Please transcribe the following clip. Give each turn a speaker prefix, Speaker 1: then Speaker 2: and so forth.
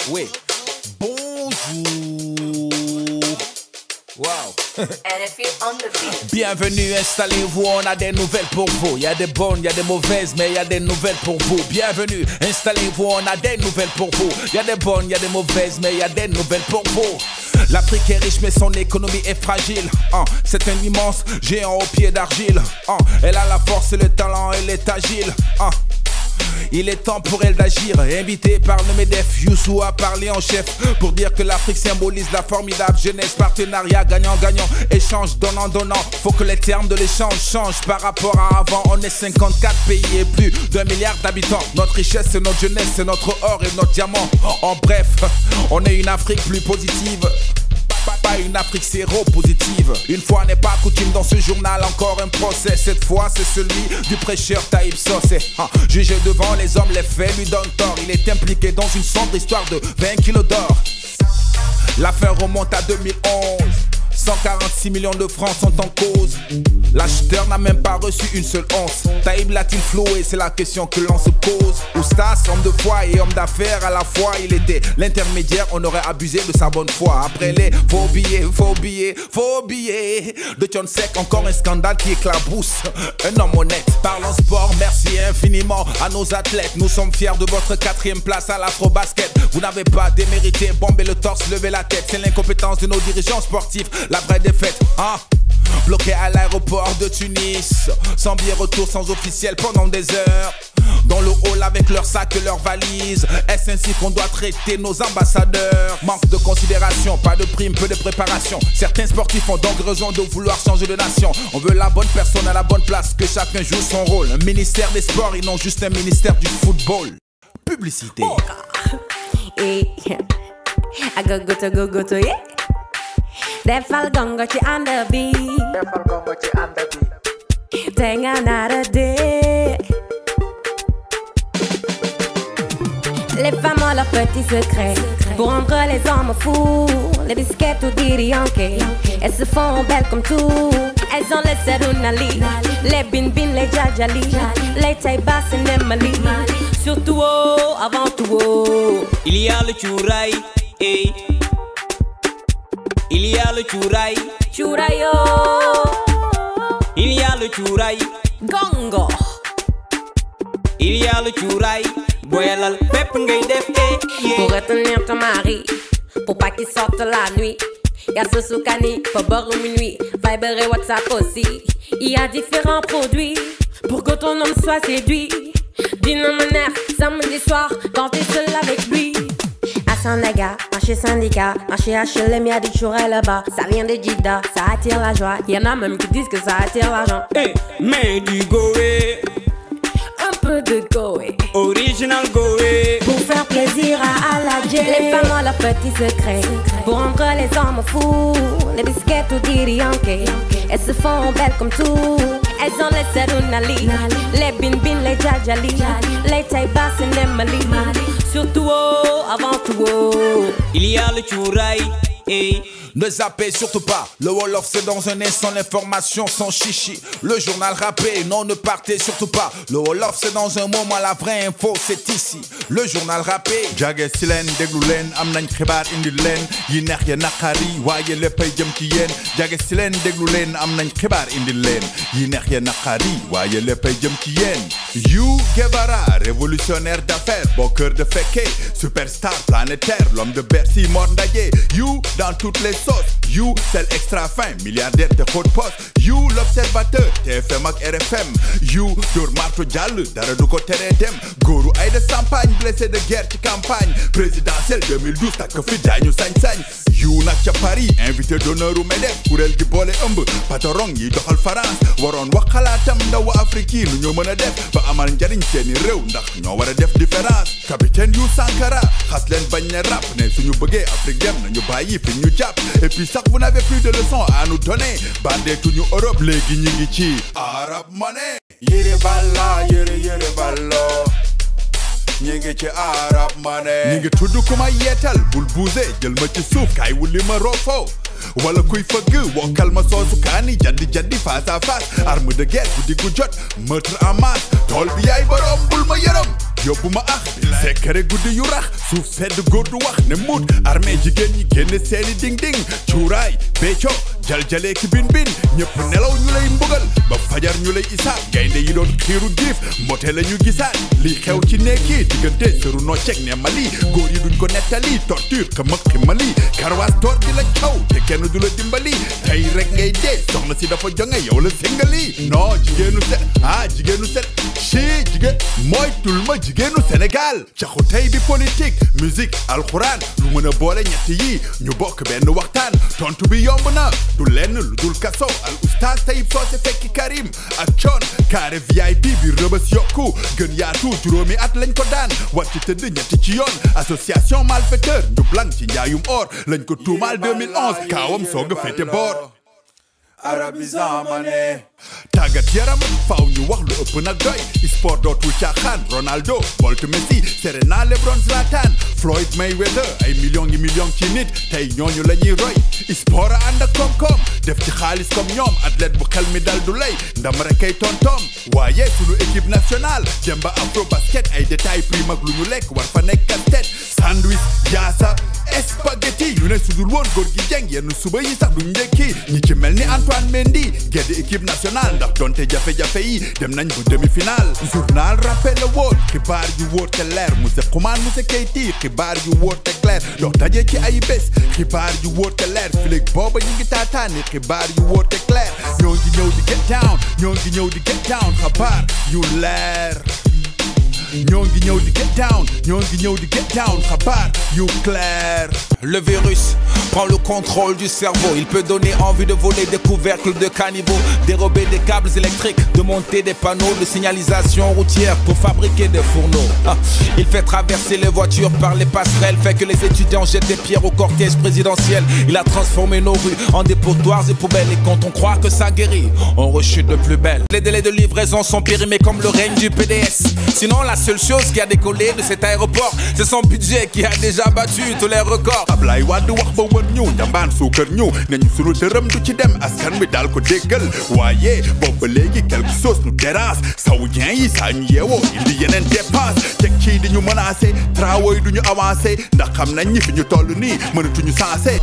Speaker 1: Oui. Bonjour. Wow. Bienvenue, installez-vous, on a des nouvelles pour vous. Il y a des bonnes, il y a des mauvaises, mais il y a des nouvelles pour vous. Bienvenue, installez-vous, on a des nouvelles pour vous. Il y a des bonnes, il y a des mauvaises, mais il y a des nouvelles pour vous. L'Afrique est riche, mais son économie est fragile. C'est un immense géant aux pieds d'argile. Elle a la force et le talent, elle est agile. Il est temps pour elle d'agir. Invité par le MEDEF, Youssou a parlé en chef pour dire que l'Afrique symbolise la formidable jeunesse. Partenariat gagnant-gagnant, échange donnant-donnant. Faut que les termes de l'échange changent par rapport à avant. On est 54 pays et plus d'1 milliard d'habitants. Notre richesse, c'est notre jeunesse, c'est notre or et notre diamant. En bref, on est une Afrique plus positive. Pas une Afrique séropositive. Une fois n'est pas coutume dans ce journal, encore un procès. Cette fois c'est celui du prêcheur Taïb Socé. Jugé devant les hommes, les faits lui donnent tort. Il est impliqué dans une sombre histoire de 20 kilos d'or. L'affaire remonte à 2011. 146 millions de francs sont en cause. L'acheteur n'a même pas reçu une seule once. Taïb l'a-t-il floué? C'est la question que l'on se pose. Oustas, homme de foi et homme d'affaires à la fois, il était l'intermédiaire, on aurait abusé de sa bonne foi. Après les faux billets de John Sek, encore un scandale qui éclabousse un homme honnête. Parlons sport, merci infiniment à nos athlètes. Nous sommes fiers de votre 4e place à l'afro-basket. Vous n'avez pas démérité, bomber le torse, lever la tête. C'est l'incompétence de nos dirigeants sportifs, la vraie défaite. Bloqué à l'aéroport de Tunis, sans billet retour, sans officiel pendant des heures. Dans le hall avec leurs sacs et leurs valises. Est-ce ainsi qu'on doit traiter nos ambassadeurs? Manque de considération, pas de prime, peu de préparation. Certains sportifs ont donc raison de vouloir changer de nation. On veut la bonne personne à la bonne place, que chacun joue son rôle. Un ministère des sports et non juste un ministère du football. Publicité.
Speaker 2: I go to yeah. That Falcon got you on the beat. Dang another day. Les femmes ont leurs petits secrets pour rendre les hommes fous. Les biscuits ou Didi Yankee, elles se font belles comme tout. Elles ont les Serunali, les Bin Bin, les Jajali, les Taïbas et les Mali. Surtout oh, avant tout oh.
Speaker 3: Il y a le Chouraï, hey. Il y a le Chouraï,
Speaker 2: Chouraï oh.
Speaker 3: Il y a le Chouraï,
Speaker 2: Gongo.
Speaker 3: Il y a le Chouraï, boyalal pep ngay def yeah.
Speaker 2: Pour retenir ton mari, pour pas qu'il sorte la nuit. Y'a ce soukani, pour boire minuit. Viber et WhatsApp aussi. Il y a différents produits pour que ton homme soit séduit. Dîner samedi soir quand t'es seul avec lui. À Sandaga, marché syndicat, marché HLM, y'a des chouraïs là-bas. Ça vient de Jida, ça attire la joie. Y'en a même qui disent que ça attire l'argent.
Speaker 3: Hey, mais du Goé,
Speaker 2: un peu de Goé,
Speaker 3: original Goé,
Speaker 2: pour faire plaisir à Aladje. Les femmes ont leurs petits secrets pour rendre les hommes fous. Les biscuits ou Didi Yankee, elles se font belles comme tout. Elles ont les Serunali, les Bin Bin, les Jajali, les Taïbas et les Mali. Surtout oh, avant tout oh.
Speaker 3: Il y a le Chouraï, hey.
Speaker 1: Ne zappez surtout pas, le Wolof c'est dans un instant, l'information sans chichi. Le journal rappé, non ne partez surtout pas. Le Wolof c'est dans un moment, la vraie info c'est ici. Le journal rappé.
Speaker 4: Jage si leen déglu leen am nañ xibaar indi leen yi neex ya naqari waaye léppay jëm ci yéen. Jage si leen déglu leen am nañ xibaar indi leen yi neex ya naqari waaye léppay jëm ci yéen. You Guevara, révolutionnaire d'affaires, beau cœur de féké, superstar planétaire, l'homme de Bercy, Mor Ndaje. You dans toutes les sauces, you celle extra fin, milliardaire de haute poste. You l'observateur, TFM ak RFM. You Dóor Marto Diall, dara du ko tere dem. Góoru ay de champagne, blessé de guerre ci campagne présidentielle 2012 takk fi jaañu sañ-sañ. You nag ca Paris, invité d'honneur u MEDEF, kuréel gi boole ëmb patron yi doxal France. Waroon wax xalaatam ndawu Afrique yi nu ñoo mën a def ba amal njariñ seeni réew ndax ñoo war a def différence. Capitaine Yu Sankara xas leen bañ ne rap ne suñu bëggee Afrique dem nañu bàyyi fi ñu jàpp. Et puis sax vous n'avez plus de leçons à nous donner. Bandeetuñu Europe léegi ñi ngi ci Arab Money. Yére balla yére ballo ñi ngi ci Arab Money. ñi ngi tudd ku ma yeetal bul buuse jël ma ci suuf kaay wulli ma roofoo. wala kuy fëgg wokkal ma soosu kaani jaddi face à face. Arme de guerre guddi gu jot meurtre en masse tool bi yaay borom bul ma yërëm. yóbbu ma sekkere guddi yu rax suuf sedd góor du wax ne mut armée jigéen ñi génn seeni ding ding cuuraay becco jaljale ki bin bin ñëpp nelaw ñu lay mbugal ba fajar ñu lay isaab gaynde yi doon xiiru giif mbote la ñu gisaat li xew ci nekki diggante sëru noo ceg ne Mali góor yi duñ ko nettali torture ka mëg ki Mali karwaas toor di la caw te kenn du la dimbali tey rek ngay dee soxna si dafa jonge yow la singali non jigéenu set jigéen mooy tulma jigéenu Sénégal caxu tey bi politique musique alxuraan lu mën a boole ñett yi ñu bokk benn waxtaan tontu bi yomb na du lenn lu dul kaso al oustaz Tayib Socé fekki Karim ak coon carré VIP bi rëbës yokku gën yaatu juróomi at lañ ko daan war ci tëdd ñetti ci yoon association malfaiteur njublang ci njaayum or lañ ko tuumaal 2011 kaawam soog a féete boor Arabi Zamane tàggat yaram faaw ñu wax lu ëpp nag doy sport dootul caaxaan Ronaldo Bolt Messi Serena LeBron Zlatan Floyd Mayweather ay millions ci nit tey ñooñu la ñuy roy sport a ànd ak koom-koom def ci xaalis comme ñoom athlète bu xel mi dal du lay ndam rek ay tontoom waaye sunu équipe nationale dem ba afro basket ay détails prime ak lu ñu lekk war fa nekk tête sandwich yaasa spaghetti yu ne sudul woon góor gi jeng yenn suba yi sax duñ njëkki ñi ci mel ni Antoine Mendy gedd équipe nationale ndax donte jafe-jafe yi dem nañ bu demi-finale journal rappel la woon xibaar yu wóor te leer monsieur Xuman monsieur Keyti xibaar yu wóor te clair dox daje ci ay bés xibaar yu wóor te leer filig booba ñu ngi taataani xibaar yu wóor te clair ñoo ngi ñëw di get down xabaar yu leer ñoo ngi ñëw di get down xabaar yu clair.
Speaker 1: Le virus prend le contrôle du cerveau. Il peut donner envie de voler des couvercles de cannibaux, dérober des câbles électriques, de monter des panneaux de signalisation routière pour fabriquer des fourneaux. Il fait traverser les voitures par les passerelles, fait que les étudiants jettent des pierres au cortège présidentiel. Il a transformé nos rues en dépotoirs et poubelles. Et quand on croit que ça guérit, on rechute de plus belle. Les délais de livraison sont périmés comme le règne du PDS. Sinon, la seule chose qui a décollé de cet aéroport, c'est son budget qui a déjà battu tous les records.
Speaker 4: Ablaye Wade wax ba wër ñu njambaan suukar ñu nañu sunu dërëm du ci dem askan wi daal ko déggal waaye boobu ba léegi quelque chose nous dérange saoudien yi saa ñu yeewoo indi yeneen dépense teg ci di ñu menacé travaux yi du ñu avancé ndax xam nañ ñi fi ñu toll nii mënatuñu sensé